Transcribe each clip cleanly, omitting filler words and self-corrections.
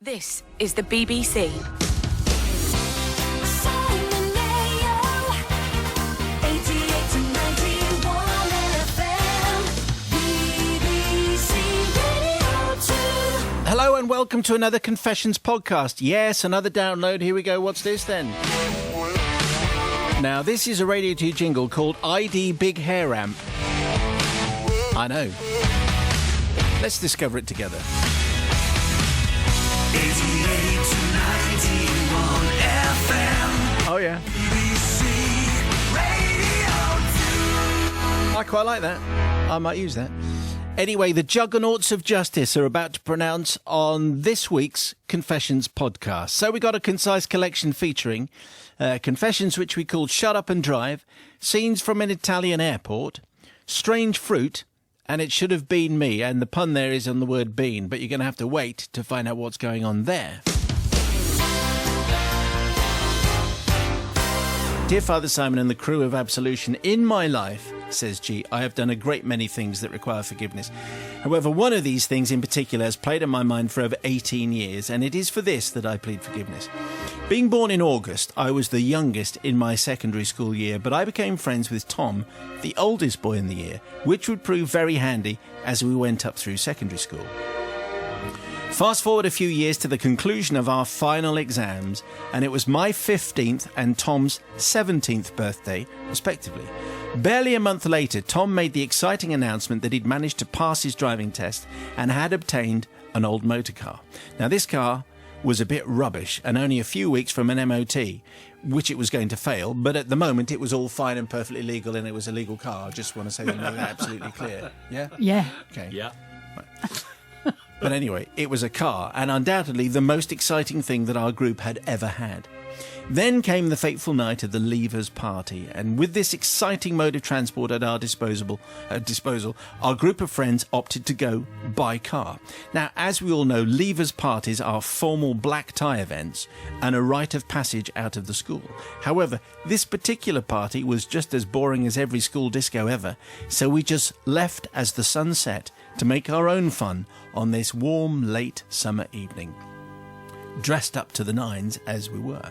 This is the BBC. Simon Mayo, 88 to 91 FM, BBC Radio 2. Hello and welcome to another Confessions podcast. Yes, another download. Here we go. What's this then? Now, this is a Radio 2 jingle called ID Big Hair Amp. I know. Let's discover it together. 88 to 91 FM, Oh, yeah. BBC Radio 2. I quite like that. I might use that. Anyway, the juggernauts of justice are about to pronounce on this week's Confessions podcast. So we got a concise collection featuring confessions which we called Shut Up and Drive, scenes from an Italian airport, strange fruit, and It Should Have Been Me. And the pun there is on the word bean, but you're going to have to wait to find out what's going on there. Dear Father Simon and the crew of Absolution, in my life, says G, I have done a great many things that require forgiveness. However, one of these things in particular has played on my mind for over 18 years, and it is for this that I plead forgiveness. Being born in August, I was the youngest in my secondary school year, but I became friends with Tom, the oldest boy in the year, which would prove very handy as we went up through secondary school. Fast forward a few years to the conclusion of our final exams, and it was my 15th and Tom's 17th birthday, respectively. Barely a month later, Tom made the exciting announcement that he'd managed to pass his driving test and had obtained an old motor car. Now, this car was a bit rubbish and only a few weeks from an MOT, which it was going to fail, but at the moment it was all fine and perfectly legal and it was a legal car. I just want to say that absolutely clear. Yeah? Yeah. Okay. Yeah. Right. But anyway, it was a car, and undoubtedly the most exciting thing that our group had ever had. Then came the fateful night of the Leavers Party, and with this exciting mode of transport at our disposal, our group of friends opted to go by car. Now, as we all know, Leavers Parties are formal black tie events and a rite of passage out of the school. However, this particular party was just as boring as every school disco ever, so we just left as the sun set to make our own fun on this warm, late summer evening. Dressed up to the nines as we were.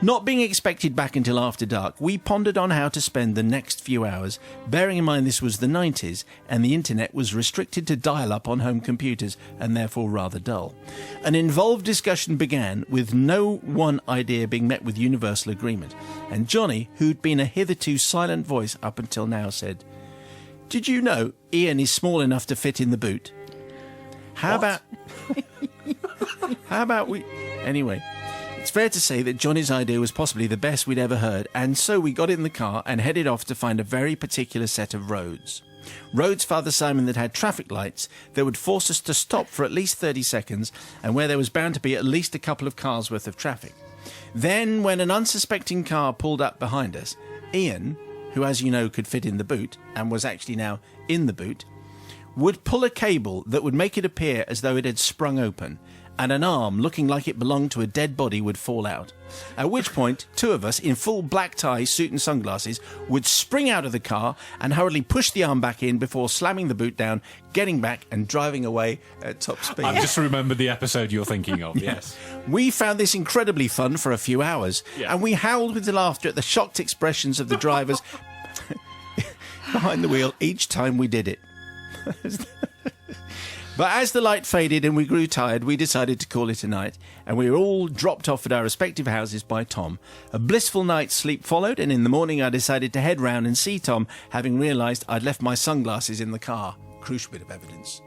Not being expected back until after dark, we pondered on how to spend the next few hours, bearing in mind this was the 90s and the internet was restricted to dial-up on home computers and therefore rather dull. An involved discussion began with no one idea being met with universal agreement, and Johnny, who'd been a hitherto silent voice up until now, said, "Did you know Ian is small enough to fit in the boot? How about we... Anyway, it's fair to say that Johnny's idea was possibly the best we'd ever heard, and so we got in the car and headed off to find a very particular set of roads. Roads, Father Simon, that had traffic lights that would force us to stop for at least 30 seconds and where there was bound to be at least a couple of cars worth of traffic. Then, when an unsuspecting car pulled up behind us, Ian, who, as you know, could fit in the boot and was actually now in the boot, would pull a cable that would make it appear as though it had sprung open, and an arm looking like it belonged to a dead body would fall out. At which point, two of us, in full black ties, suit and sunglasses, would spring out of the car and hurriedly push the arm back in before slamming the boot down, getting back and driving away at top speed. I've just remembered the episode you're thinking of, yes. We found this incredibly fun for a few hours, and we howled with laughter at the shocked expressions of the drivers behind the wheel each time we did it. But as the light faded and we grew tired, we decided to call it a night, and we were all dropped off at our respective houses by Tom. A blissful night's sleep followed, and in the morning I decided to head round and see Tom, having realised I'd left my sunglasses in the car. Crucial bit of evidence.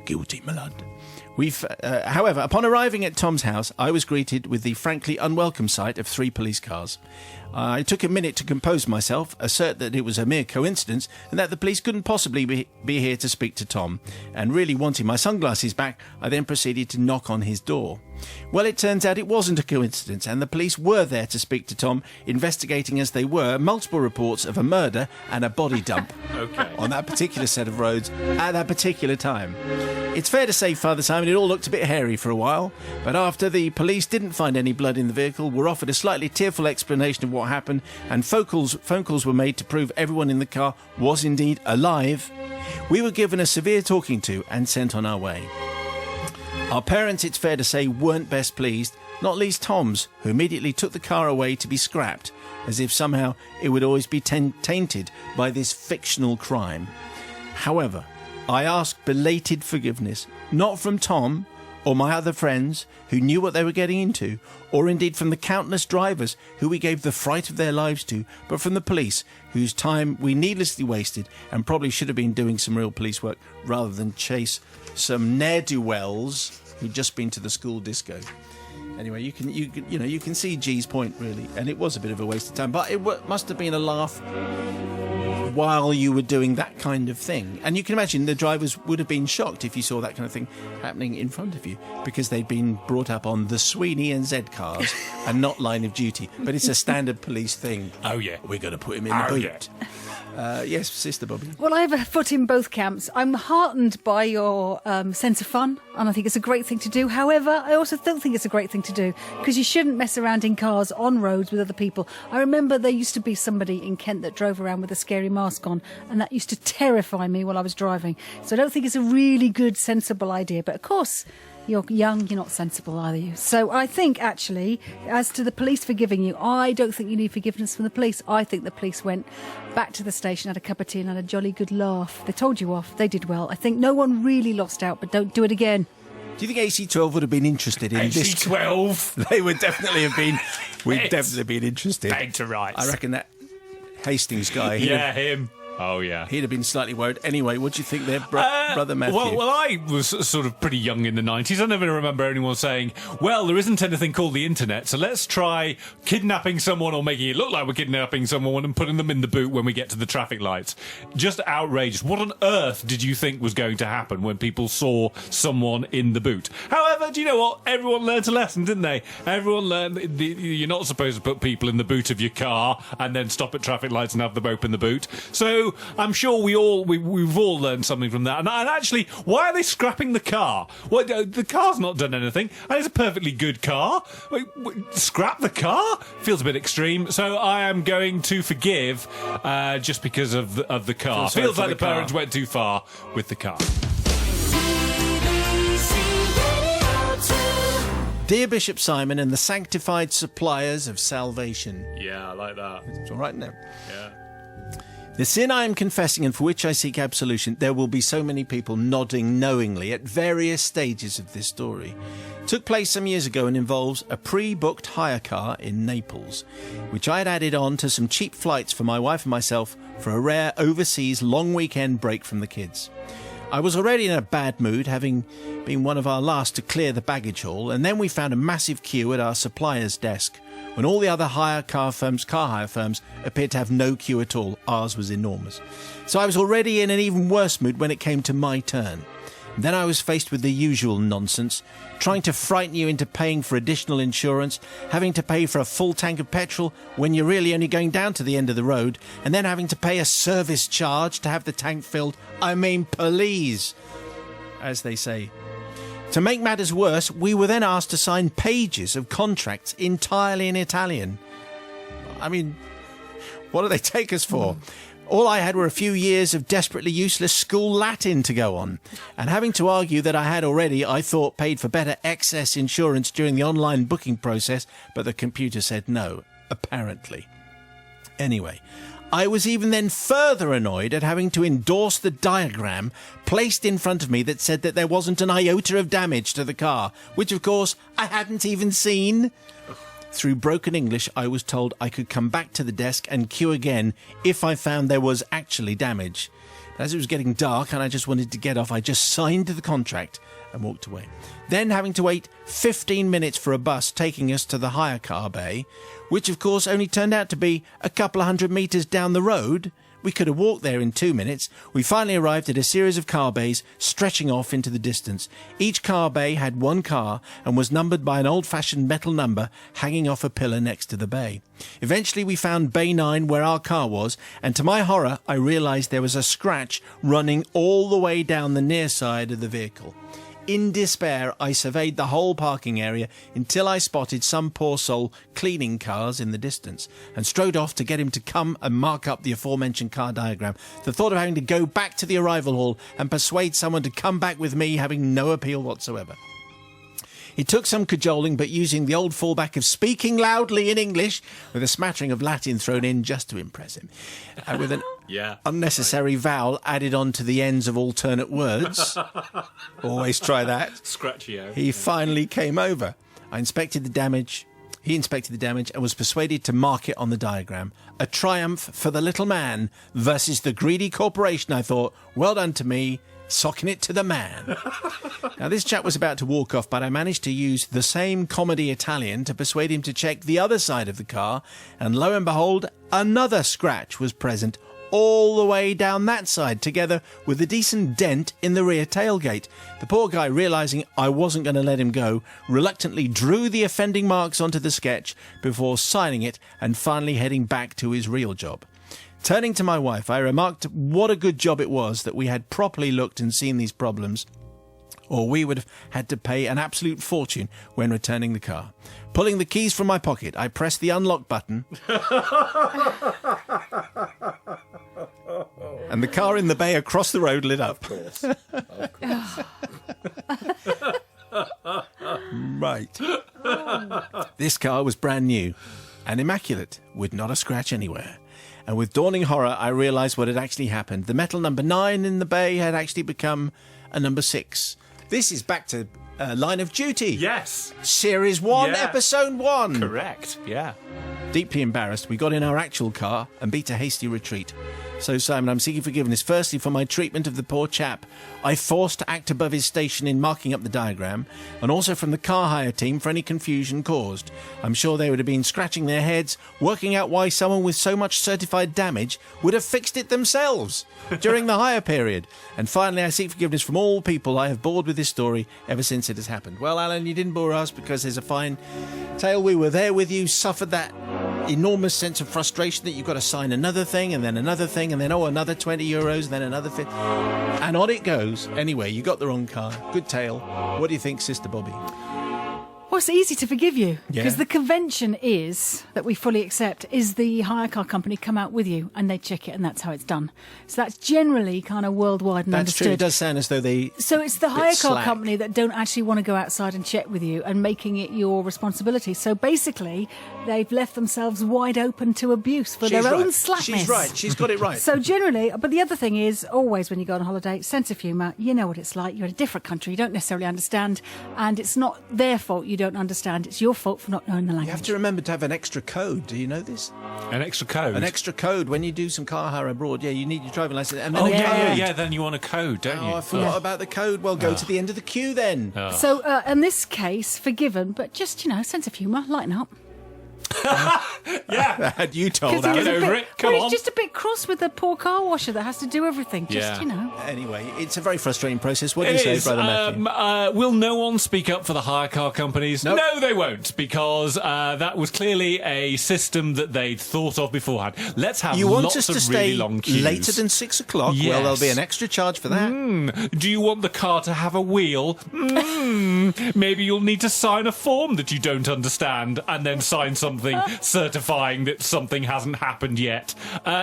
Guilty, my lad. However, upon arriving at Tom's house, I was greeted with the frankly unwelcome sight of 3 police cars. I took a minute to compose myself, assert that it was a mere coincidence and that the police couldn't possibly be here to speak to Tom, and really wanting my sunglasses back, I then proceeded to knock on his door. Well, it turns out it wasn't a coincidence, and the police were there to speak to Tom, investigating as they were multiple reports of a murder and a body dump on that particular set of roads at that particular time. It's fair to say, Father Simon, it all looked a bit hairy for a while, but after the police didn't find any blood in the vehicle, were offered a slightly tearful explanation of what happened, and phone calls were made to prove everyone in the car was indeed alive, we were given a severe talking to and sent on our way. Our parents, it's fair to say, weren't best pleased, not least Tom's, who immediately took the car away to be scrapped, as if somehow it would always be tainted by this fictional crime. However, I asked belated forgiveness, not from Tom or my other friends who knew what they were getting into, or indeed from the countless drivers who we gave the fright of their lives to, but from the police, whose time we needlessly wasted and probably should have been doing some real police work rather than chase some ne'er-do-wells who'd just been to the school disco. Anyway, you can see G's point, really, and it was a bit of a waste of time, but it must have been a laugh while you were doing that kind of thing. And you can imagine the drivers would have been shocked if you saw that kind of thing happening in front of you, because they'd been brought up on the Sweeney and Z cars and not Line of Duty. But it's a standard police thing. Oh, yeah. We're going to put him in the boot. Yeah. Yes, Sister Bobby. Well, I have a foot in both camps. I'm heartened by your sense of fun, and I think it's a great thing to do. However, I also don't think it's a great thing to do, because you shouldn't mess around in cars on roads with other people. I remember there used to be somebody in Kent that drove around with a scary mask on, and that used to terrify me while I was driving. So I don't think it's a really good, sensible idea. But of course, you're young, you're not sensible, are you? So I think, actually, as to the police forgiving you, I don't think you need forgiveness from the police. I think the police went back to the station, had a cup of tea and had a jolly good laugh. They told you off. They did well. I think no one really lost out, but don't do it again. Do you think AC12 would have been interested in this? AC12. They would definitely have been. We'd definitely been interested. Beg to rights. I reckon that Hastings guy. Him. Oh, yeah. He'd have been slightly worried. Anyway, what do you think there, Brother Matthew? Well, I was sort of pretty young in the 90s. I never remember anyone saying, well, there isn't anything called the internet, so let's try kidnapping someone or making it look like we're kidnapping someone and putting them in the boot when we get to the traffic lights. Just outrageous. What on earth did you think was going to happen when people saw someone in the boot? However, do you know what? Everyone learned a lesson, didn't they? Everyone learned you're not supposed to put people in the boot of your car and then stop at traffic lights and have them open the boot. So I'm sure we've all learned something from that. And actually, why are they scrapping the car? Well, the car's not done anything, and it's a perfectly good car. Scrap the car? Feels a bit extreme. So I am going to forgive just because of the car. Feels like the parents went too far with the car. Dear Bishop Simon and the sanctified suppliers of salvation. Yeah, I like that. It's all right now. Yeah. The sin I am confessing and for which I seek absolution, there will be so many people nodding knowingly at various stages of this story, took place some years ago and involves a pre-booked hire car in Naples, which I had added on to some cheap flights for my wife and myself for a rare overseas long weekend break from the kids. I was already in a bad mood, having been one of our last to clear the baggage hall, and then we found a massive queue at our supplier's desk, when all the other car hire firms appeared to have no queue at all. Ours was enormous. So I was already in an even worse mood when it came to my turn. Then I was faced with the usual nonsense, trying to frighten you into paying for additional insurance, having to pay for a full tank of petrol when you're really only going down to the end of the road, and then having to pay a service charge to have the tank filled. I mean, please, as they say. To make matters worse, we were then asked to sign pages of contracts entirely in Italian. I mean, what do they take us for? All I had were a few years of desperately useless school Latin to go on. And having to argue that I had already, I thought, paid for better excess insurance during the online booking process, but the computer said no, apparently. Anyway, I was even then further annoyed at having to endorse the diagram placed in front of me that said that there wasn't an iota of damage to the car, which, of course, I hadn't even seen. Through broken English, I was told I could come back to the desk and queue again if I found there was actually damage. As it was getting dark and I just wanted to get off, I just signed the contract and walked away. Then having to wait 15 minutes for a bus taking us to the hire car bay, which of course only turned out to be a couple of 100 metres down the road. We could have walked there in 2 minutes. We finally arrived at a series of car bays stretching off into the distance. Each car bay had one car and was numbered by an old-fashioned metal number hanging off a pillar next to the bay. Eventually we found bay 9 where our car was, and to my horror I realised there was a scratch running all the way down the near side of the vehicle. In despair, I surveyed the whole parking area until I spotted some poor soul cleaning cars in the distance and strode off to get him to come and mark up the aforementioned car diagram. The thought of having to go back to the arrival hall and persuade someone to come back with me having no appeal whatsoever. It took some cajoling, but using the old fallback of speaking loudly in English with a smattering of Latin thrown in just to impress him. And with an unnecessary vowel added on to the ends of alternate words. Always try that. Scratchio. He finally came over. I inspected the damage. He inspected the damage and was persuaded to mark it on the diagram. A triumph for the little man versus the greedy corporation, I thought. Well done to me. Socking it to the man. Now, this chap was about to walk off, but I managed to use the same comedy Italian to persuade him to check the other side of the car, and lo and behold, another scratch was present all the way down that side, together with a decent dent in the rear tailgate. The poor guy, realising I wasn't going to let him go, reluctantly drew the offending marks onto the sketch before signing it and finally heading back to his real job. Turning to my wife, I remarked what a good job it was that we had properly looked and seen these problems, or we would have had to pay an absolute fortune when returning the car. Pulling the keys from my pocket, I pressed the unlock button, and the car in the bay across the road lit up. Of course. Right. This car was brand new and immaculate, with not a scratch anywhere. And with dawning horror, I realised what had actually happened. The metal number 9 in the bay had actually become a number 6. This is back to Line of Duty. Yes. Series 1, Yeah. Episode 1. Correct. Yeah. Deeply embarrassed, we got in our actual car and beat a hasty retreat. So, Simon, I'm seeking forgiveness, firstly, for my treatment of the poor chap I forced to act above his station in marking up the diagram, and also from the car hire team for any confusion caused. I'm sure they would have been scratching their heads, working out why someone with so much certified damage would have fixed it themselves during the hire period. And finally, I seek forgiveness from all people I have bored with this story ever since it has happened. Well, Alan, you didn't bore us because there's a fine tale. We were there with you, suffered that enormous sense of frustration that you've got to sign another thing and then another thing and then another €20 and then another 50, and on it goes. Anyway, you got the wrong car. Good tale. What do you think, Sister Bobby? Well, it's easy to forgive you because Yeah. the convention is that we fully accept is the hire car company come out with you and they check it, and that's how it's done. So that's generally kind of worldwide and That's understood. true. It does sound as though they... So it's the hire car slack. company that don't actually want to go outside and check with you and making it your responsibility. So basically, they've left themselves wide open to abuse for She's their own right. slackness. She's right. She's got it right. So generally, but the other thing is, always when you go on holiday, sense of humour, you know what it's like. You're in a different country, you don't necessarily understand, and it's not their fault you don't understand, it's your fault for not knowing the language. You have to remember to have an extra code. Do you know this? An extra code. An extra code when you do some car hire abroad. Yeah, you need your driving license. And then Oh a yeah, code. yeah. Then you want a code, don't Oh, you? I forgot about the code. Well, go to the end of the queue then. So in this case, forgiven, but just, sense of humour, lighten up. Yeah. Had you told Because he was Alan. a over bit, it. Come well, on. he's just a bit cross with the poor car washer that has to do everything. Just, Yeah. Anyway, it's a very frustrating process. What do you It say, is. Brother Matthew? Will no one speak up for the hire car companies? Nope. No, they won't, because that was clearly a system that they'd thought of beforehand. Let's have You want lots us to of stay really long queues. later than 6 o'clock? Yes. Well, there'll be an extra charge for that. Do you want the car to have a wheel? Maybe you'll need to sign a form that you don't understand and then sign something certifying that something hasn't happened yet.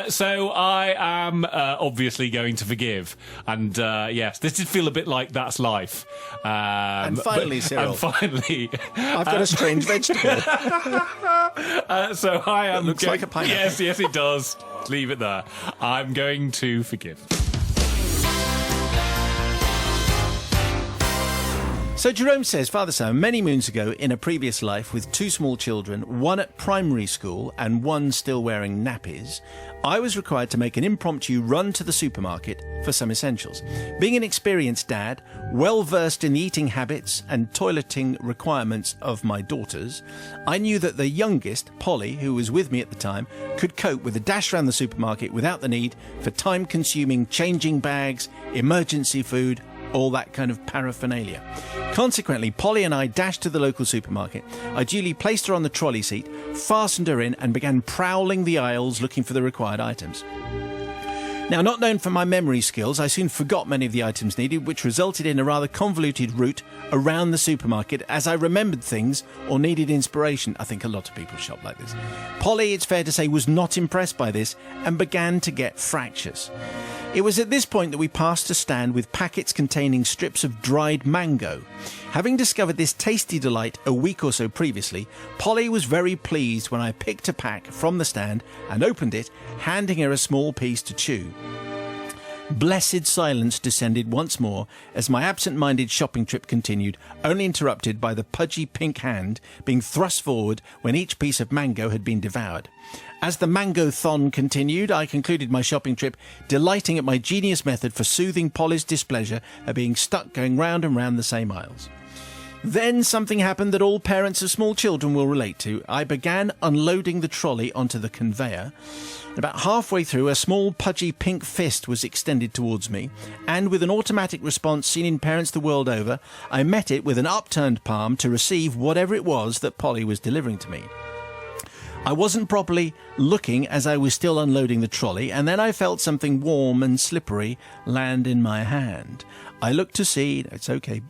So I am obviously going to forgive. And yes, this did feel a bit like That's Life. And finally, Cyril. And finally... I've got a strange vegetable. so I am... looks like a pineapple. Yes, it does. Leave it there. I'm going to forgive. So Jerome says, Father Sam, many moons ago in a previous life with 2 small children, one at primary school and one still wearing nappies, I was required to make an impromptu run to the supermarket for some essentials. Being an experienced dad, well versed in the eating habits and toileting requirements of my daughters, I knew that the youngest, Polly, who was with me at the time, could cope with a dash around the supermarket without the need for time-consuming changing bags, emergency food, all that kind of paraphernalia. Consequently, Polly and I dashed to the local supermarket. I duly placed her on the trolley seat, fastened her in, and began prowling the aisles looking for the required items. Now, not known for my memory skills, I soon forgot many of the items needed, which resulted in a rather convoluted route around the supermarket as I remembered things or needed inspiration. I think a lot of people shop like this. Polly, it's fair to say, was not impressed by this and began to get fractious. It was at this point that we passed a stand with packets containing strips of dried mango. Having discovered this tasty delight a week or so previously, Polly was very pleased when I picked a pack from the stand and opened it, handing her a small piece to chew. Blessed silence descended once more as my absent-minded shopping trip continued, only interrupted by the pudgy pink hand being thrust forward when each piece of mango had been devoured. As the mango-thon continued, I concluded my shopping trip, delighting at my genius method for soothing Polly's displeasure at being stuck going round and round the same aisles. Then something happened that all parents of small children will relate to. I began unloading the trolley onto the conveyor. About halfway through, a small pudgy pink fist was extended towards me, and with an automatic response seen in parents the world over, I met it with an upturned palm to receive whatever it was that Polly was delivering to me. I wasn't properly looking as I was still unloading the trolley, and then I felt something warm and slippery land in my hand. I looked to see, it's okay,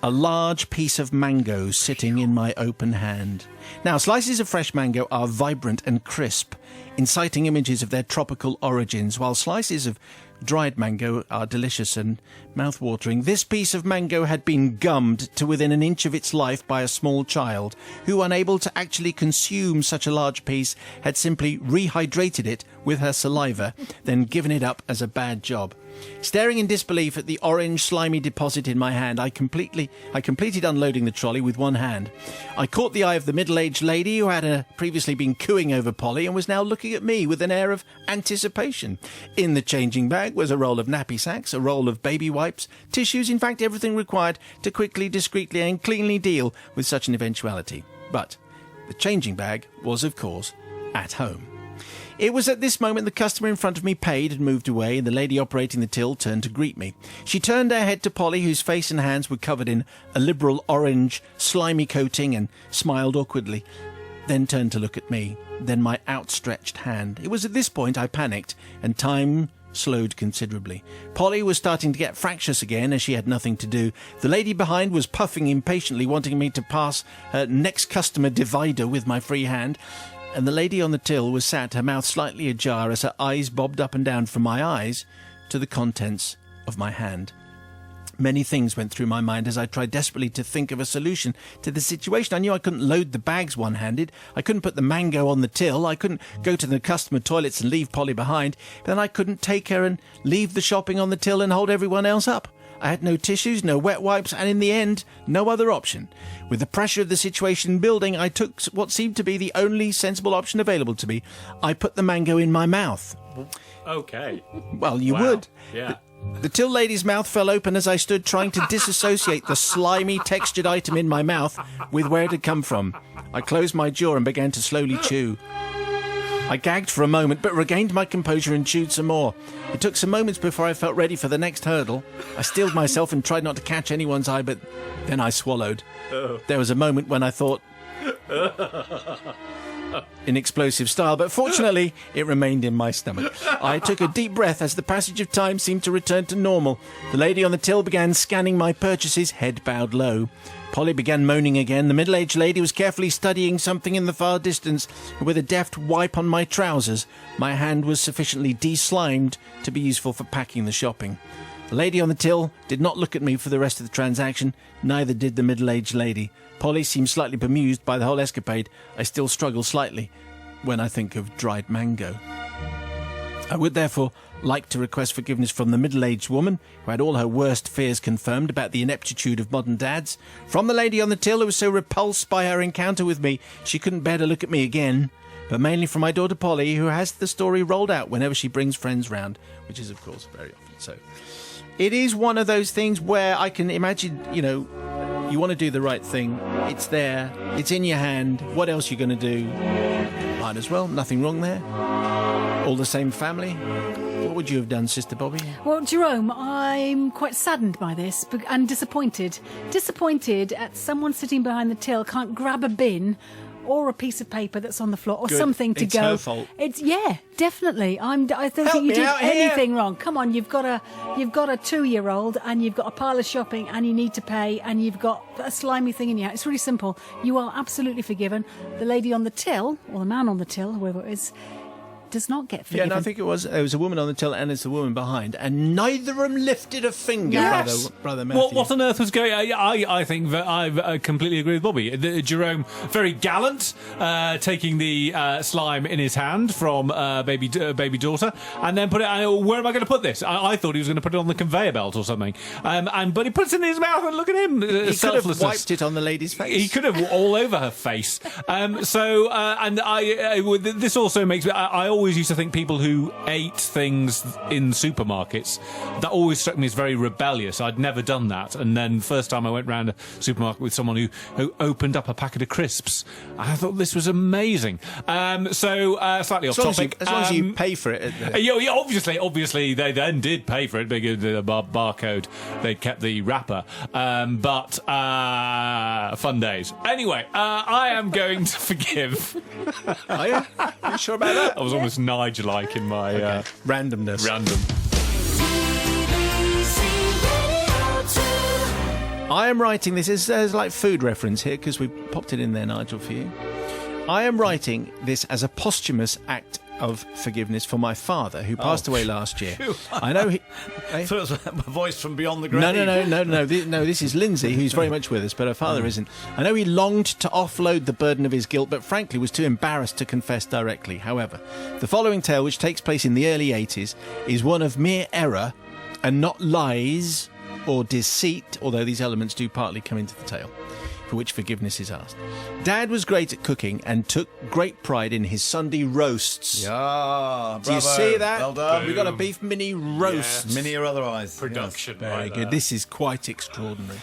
a large piece of mango sitting in my open hand. Now, slices of fresh mango are vibrant and crisp, inciting images of their tropical origins, while slices of dried mango are delicious and mouth-watering. This piece of mango had been gummed to within an inch of its life by a small child, who, unable to actually consume such a large piece, had simply rehydrated it with her saliva, then given it up as a bad job. Staring in disbelief at the orange, slimy deposit in my hand, I completed unloading the trolley with one hand. I caught the eye of the middle-aged lady who had previously been cooing over Polly and was now looking at me with an air of anticipation. In the changing bag was a roll of nappy sacks, a roll of baby wipes, tissues, in fact everything required to quickly, discreetly and cleanly deal with such an eventuality. But the changing bag was, of course, at home. It was at this moment the customer in front of me paid and moved away, and the lady operating the till turned to greet me. She turned her head to Polly, whose face and hands were covered in a liberal orange, slimy coating, and smiled awkwardly, then turned to look at me, then my outstretched hand. It was at this point I panicked, and time slowed considerably. Polly was starting to get fractious again as she had nothing to do. The lady behind was puffing impatiently, wanting me to pass her next customer divider with my free hand, and the lady on the till was sat, her mouth slightly ajar as her eyes bobbed up and down from my eyes to the contents of my hand. Many things went through my mind as I tried desperately to think of a solution to the situation. I knew I couldn't load the bags one-handed. I couldn't put the mango on the till. I couldn't go to the customer toilets and leave Polly behind. But then I couldn't take her and leave the shopping on the till and hold everyone else up. I had no tissues, no wet wipes, and in the end, no other option. With the pressure of the situation building, I took what seemed to be the only sensible option available to me. I put the mango in my mouth. Okay. Well, you Wow. would. Yeah. The till lady's mouth fell open as I stood trying to disassociate the slimy, textured item in my mouth with where it had come from. I closed my jaw and began to slowly chew. I gagged for a moment, but regained my composure and chewed some more. It took some moments before I felt ready for the next hurdle. I steeled myself and tried not to catch anyone's eye, but then I swallowed. There was a moment when I thought, in explosive style, but fortunately it remained in my stomach. I took a deep breath as the passage of time seemed to return to normal. The lady on the till began scanning my purchases, head bowed low. Polly began moaning again. The middle-aged lady was carefully studying something in the far distance. With a deft wipe on my trousers, my hand was sufficiently de-slimed to be useful for packing the shopping. The lady on the till did not look at me for the rest of the transaction, neither did the middle-aged lady. Polly seemed slightly bemused by the whole escapade. I still struggle slightly when I think of dried mango. I would therefore like to request forgiveness from the middle-aged woman who had all her worst fears confirmed about the ineptitude of modern dads, from the lady on the till who was so repulsed by her encounter with me she couldn't bear to look at me again, but mainly from my daughter Polly, who has the story rolled out whenever she brings friends round, which is of course very often so. It is one of those things where I can imagine, you want to do the right thing. It's there. It's in your hand. What else are you going to do? Might as well. Nothing wrong there. All the same family. What would you have done, Sister Bobby? Well, Jerome, I'm quite saddened by this and disappointed. Disappointed at someone sitting behind the till can't grab a bin or a piece of paper that's on the floor or Good. something to It's go. her fault. It's definitely. I don't Help think you me did out here. anything wrong. Come on, you've got a 2-year-old and you've got a pile of shopping and you need to pay and you've got a slimy thing in your house. It's really simple. You are absolutely forgiven. The lady on the till, or the man on the till, whoever it is, does not get Yeah, forgiven. no, I think it was a woman on the till and it's the woman behind, and neither of them lifted a finger, Yes. brother Matthew. What on earth was going? I think that I completely agree with Bobby. Jerome, very gallant, taking the slime in his hand from baby daughter, and then put it. Where am I going to put this? I thought he was going to put it on the conveyor belt or something. But he puts it in his mouth, and look at him. He could have Selflessness. wiped it on the lady's face. He could have all over her face. This also makes me. I always used to think people who ate things in supermarkets, that always struck me as very rebellious. I'd never done that, and then first time I went round a supermarket with someone who opened up a packet of crisps, I thought this was amazing. Slightly off topic. As long as you pay for it. Obviously, they then did pay for it because the barcode, they kept the wrapper. Fun days. Anyway, I am going to forgive. Are you? You sure about that? I was almost Nigel-like in my Randomness. random. BBC Radio 2. I am writing this as like food reference here because we popped it in there, Nigel, for you. I am writing this as a posthumous act of forgiveness for my father, who passed away last year. I know he. Eh? So it's a voice from beyond the grave. No. This is Lindsay, who's very much with us, but her father isn't. I know he longed to offload the burden of his guilt, but frankly was too embarrassed to confess directly. However, the following tale, which takes place in the early 80s, is one of mere error and not lies or deceit, although these elements do partly come into the tale, for which forgiveness is asked. Dad was great at cooking and took great pride in his Sunday roasts. Yeah, Do you see that? Well done. We've got a beef mini roast. Mini or otherwise. Production. Very right good. there. This is quite extraordinary.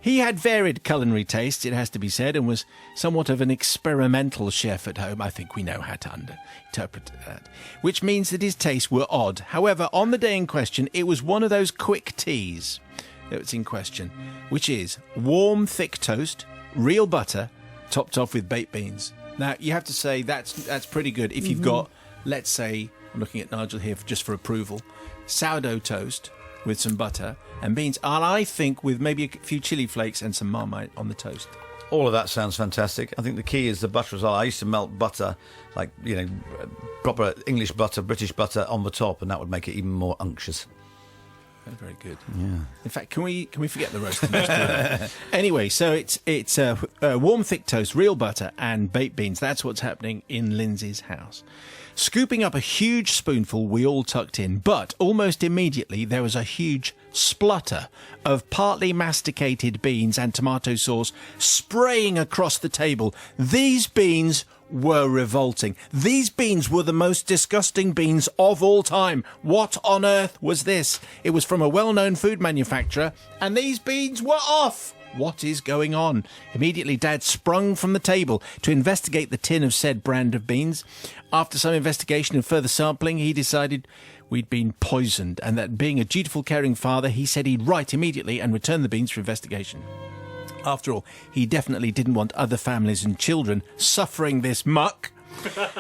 He had varied culinary tastes, it has to be said, and was somewhat of an experimental chef at home. I think we know how to interpret that. Which means that his tastes were odd. However, on the day in question, it was one of those quick teas that's in question, which is warm, thick toast, real butter, topped off with baked beans. Now, you have to say that's pretty good. If you've got, let's say, I'm looking at Nigel here just for approval, sourdough toast with some butter and beans, and I think with maybe a few chili flakes and some Marmite on the toast. All of that sounds fantastic. I think the key is the butter as well. I used to melt butter, like, proper English butter, British butter on the top, and that would make it even more unctuous. Very good. Yeah. In fact, can we forget the roast? And just do that? Anyway, so it's warm, thick toast, real butter, and baked beans. That's what's happening in Lindsay's house. Scooping up a huge spoonful, we all tucked in, but almost immediately there was a huge splutter of partly masticated beans and tomato sauce spraying across the table. These beans were revolting. These beans were the most disgusting beans of all time. What on earth was this? It was from a well-known food manufacturer, and these beans were off. What is going on? Immediately, Dad sprung from the table to investigate the tin of said brand of beans. After some investigation and further sampling, he decided we'd been poisoned, and that being a dutiful, caring father, he said he'd write immediately and return the beans for investigation. After all, he definitely didn't want other families and children suffering this muck.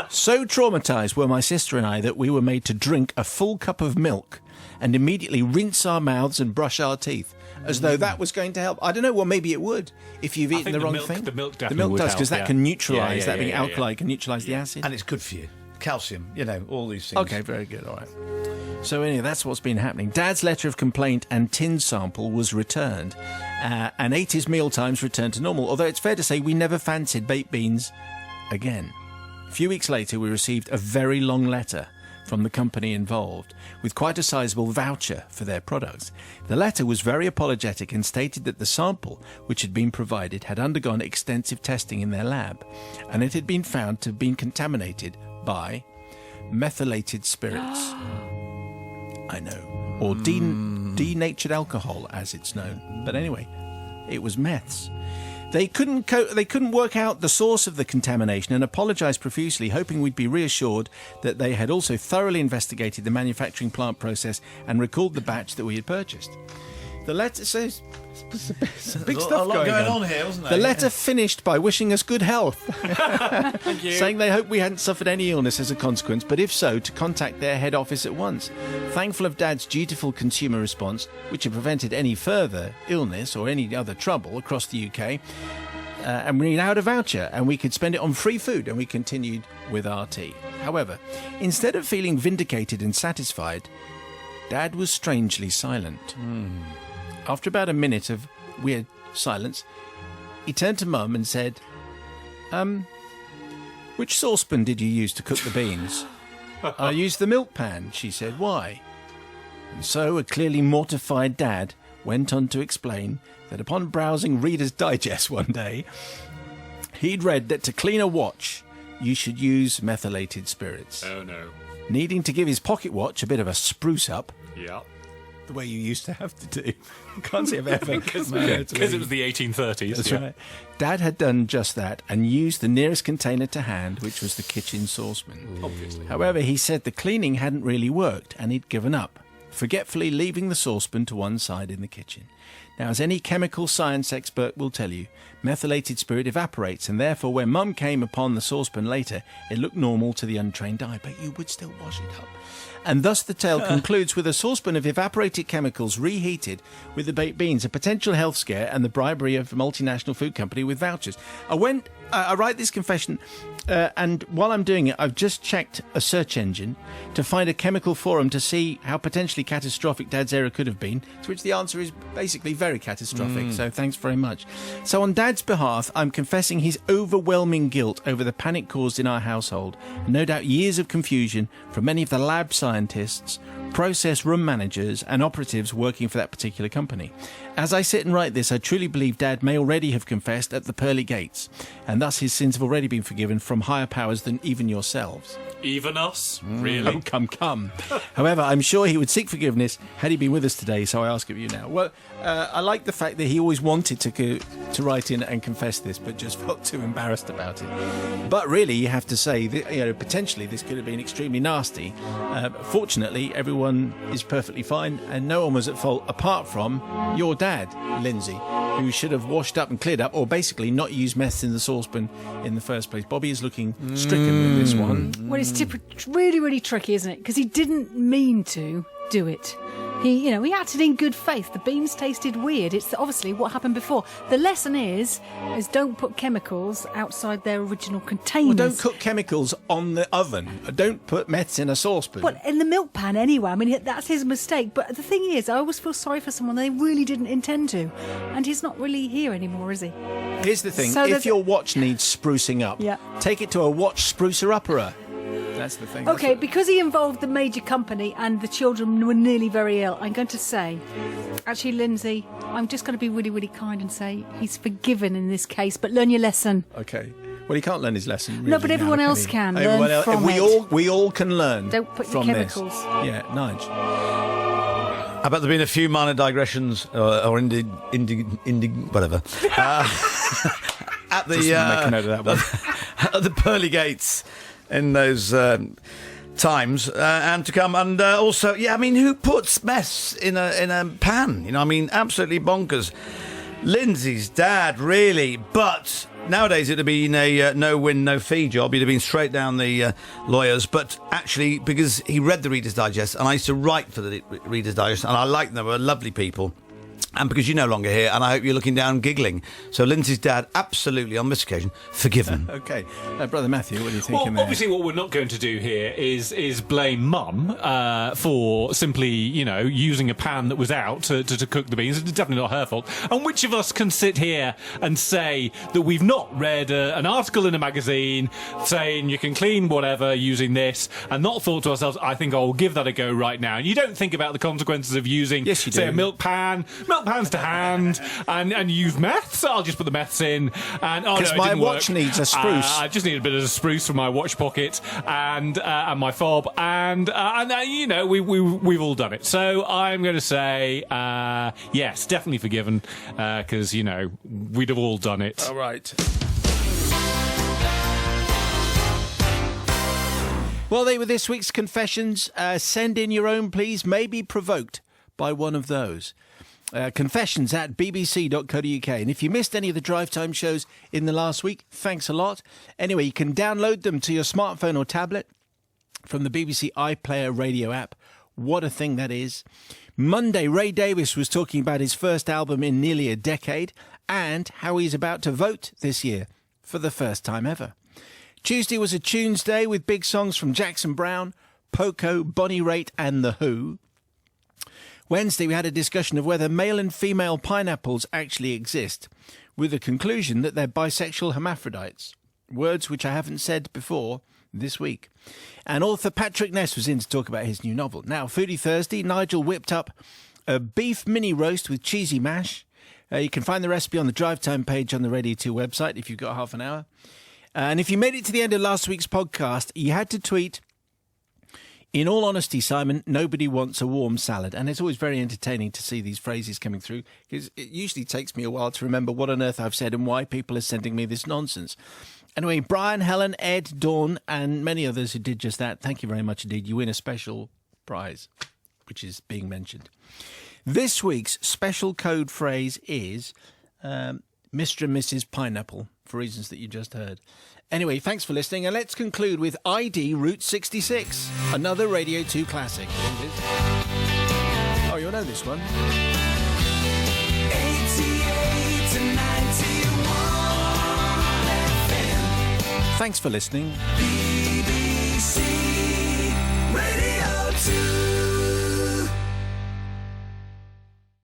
So traumatised were my sister and I that we were made to drink a full cup of milk and immediately rinse our mouths and brush our teeth, as though that was going to help. I don't know, well, maybe it would if you've eaten think the the wrong milk- thing. the milk definitely would does, because help, that yeah. can neutralise, Yeah, that being yeah, alkali can neutralise the acid. And it's good for you. Calcium, all these things. Okay, very good, all right. So anyway, that's what's been happening. Dad's letter of complaint and tin sample was returned, and 80s mealtimes returned to normal, although it's fair to say we never fancied baked beans again. A few weeks later, we received a very long letter from the company involved, with quite a sizable voucher for their products. The letter was very apologetic and stated that the sample which had been provided had undergone extensive testing in their lab, and it had been found to have been contaminated by methylated spirits. I know. Or denatured alcohol, as it's known. But anyway, it was meths. They couldn't work out the source of the contamination and apologised profusely, hoping we'd be reassured that they had also thoroughly investigated the manufacturing plant process and recalled the batch that we had purchased. The letter says big There's stuff a lot going on here, wasn't there? The letter finished by wishing us good health, Thank you. saying they hope we hadn't suffered any illness as a consequence, but if so, to contact their head office at once. Thankful of Dad's dutiful consumer response, which had prevented any further illness or any other trouble across the UK. And we now had a voucher and we could spend it on free food, and we continued with our tea. However, instead of feeling vindicated and satisfied, Dad was strangely silent. After about a minute of weird silence, he turned to Mum and said, which saucepan did you use to cook the beans? I used the milk pan, she said. Why? And so a clearly mortified Dad went on to explain that upon browsing Reader's Digest one day, he'd read that to clean a watch, you should use methylated spirits. Oh, no. Needing to give his pocket watch a bit of a spruce up, Yeah. the way you used to have to do. Can't say I've ever. Because it was the 1830s. That's yeah. right. Dad had done just that and used the nearest container to hand, which was the kitchen saucepan. Obviously. However, he said the cleaning hadn't really worked and he'd given up, forgetfully leaving the saucepan to one side in the kitchen. Now, as any chemical science expert will tell you, methylated spirit evaporates, and therefore when Mum came upon the saucepan later, it looked normal to the untrained eye, but you would still wash it up. And thus the tale concludes with a saucepan of evaporated chemicals reheated with the baked beans, a potential health scare, and the bribery of a multinational food company with vouchers. I write this confession, and while I'm doing it, I've just checked a search engine to find a chemical forum to see how potentially catastrophic Dad's error could have been, to which the answer is basically very catastrophic, so thanks very much. So on Dad's behalf, I'm confessing his overwhelming guilt over the panic caused in our household, and no doubt years of confusion from many of the lab scientists, process room managers and operatives working for that particular company. As I sit and write this, I truly believe Dad may already have confessed at the pearly gates, and thus his sins have already been forgiven from higher powers than even yourselves. Even us? Really? Oh, come. However, I'm sure he would seek forgiveness had he been with us today, so I ask of you now. Well, I like the fact that he always wanted to write in and confess this, but just felt too embarrassed about it. But really, you have to say, that, potentially this could have been extremely nasty. Fortunately, everyone is perfectly fine, and no one was at fault apart from your dad, Lindsay, who should have washed up and cleared up, or basically not used meths in the saucepan in the first place. Bobby is looking stricken with this one. Well, it's really, really tricky, isn't it? Because he didn't mean to do it. He acted in good faith. The beans tasted weird. It's obviously what happened before. The lesson is don't put chemicals outside their original containers. Well, don't cook chemicals on the oven. Don't put meths in a saucepan. Well, in the milk pan anyway. I mean, that's his mistake. But the thing is, I always feel sorry for someone they really didn't intend to. And he's not really here anymore, is he? Here's the thing. So if your watch needs sprucing up, Yeah. take it to a watch sprucer-upperer. That's the thing. Okay, because he involved the major company and the children were nearly very ill, I'm going to say, actually, Lindsay, I'm just going to be really, really kind and say he's forgiven in this case, but learn your lesson. Okay. Well, he can't learn his lesson. Really, No, but everyone now, else can. Everyone Learn else- from we it. we all can learn. Don't put your from chemicals. This. Yeah, Nige. I bet there've been a few minor digressions or whatever. At the Just make a note of that one. at the pearly gates in those times and to come, and also, who puts mess in a pan? Absolutely bonkers. Lindsay's dad, really, but nowadays it'd have been a no-win, no-fee job. He'd have been straight down the lawyers, but actually, because he read the Reader's Digest, and I used to write for the Reader's Digest, and I liked them. They were lovely people. And because you're no longer here, and I hope you're looking down giggling. So Lindsay's dad, absolutely, on this occasion, forgiven. Okay. Brother Matthew, what do you think? Well, obviously, what we're not going to do here is blame Mum for simply, using a pan that was out to cook the beans. It's definitely not her fault. And which of us can sit here and say that we've not read an article in a magazine saying you can clean whatever using this, and not thought to ourselves, I think I'll give that a go right now. And you don't think about the consequences of using, Yes, you say, do. a milk pan pans to hand, and use meths. I'll just put the meths in, and Because my watch needs a spruce. I just need a bit of a spruce for my watch pocket and my fob, and we've all done it. So I'm going to say yes, definitely forgiven, because we'd have all done it. All right. Well, they were this week's confessions. Send in your own, please. Maybe provoked by one of those. Confessions at bbc.co.uk. And if you missed any of the Drive Time shows in the last week, thanks a lot. Anyway, you can download them to your smartphone or tablet from the BBC iPlayer radio app. What a thing that is. Monday, Ray Davies was talking about his first album in nearly a decade and how he's about to vote this year for the first time ever. Tuesday was a Tunes Day with big songs from Jackson Browne, Poco, Bonnie Raitt and The Who. Wednesday, we had a discussion of whether male and female pineapples actually exist, with the conclusion that they're bisexual hermaphrodites, words which I haven't said before this week. And author Patrick Ness was in to talk about his new novel. Now, Foodie Thursday, Nigel whipped up a beef mini roast with cheesy mash. You can find the recipe on the Drive Time page on the Radio 2 website if you've got half an hour. And if you made it to the end of last week's podcast, you had to tweet, "In all honesty, Simon, nobody wants a warm salad." And it's always very entertaining to see these phrases coming through, because it usually takes me a while to remember what on earth I've said and why people are sending me this nonsense. Anyway, Brian, Helen, Ed, Dawn, and many others who did just that, thank you very much indeed. You win a special prize, which is being mentioned. This week's special code phrase is Mr. and Mrs. Pineapple, for reasons that you just heard. Anyway, thanks for listening, and let's conclude with ID Route 66, another Radio 2 classic. Oh, you'll know this one. 88 to 91 FM. Thanks for listening. BBC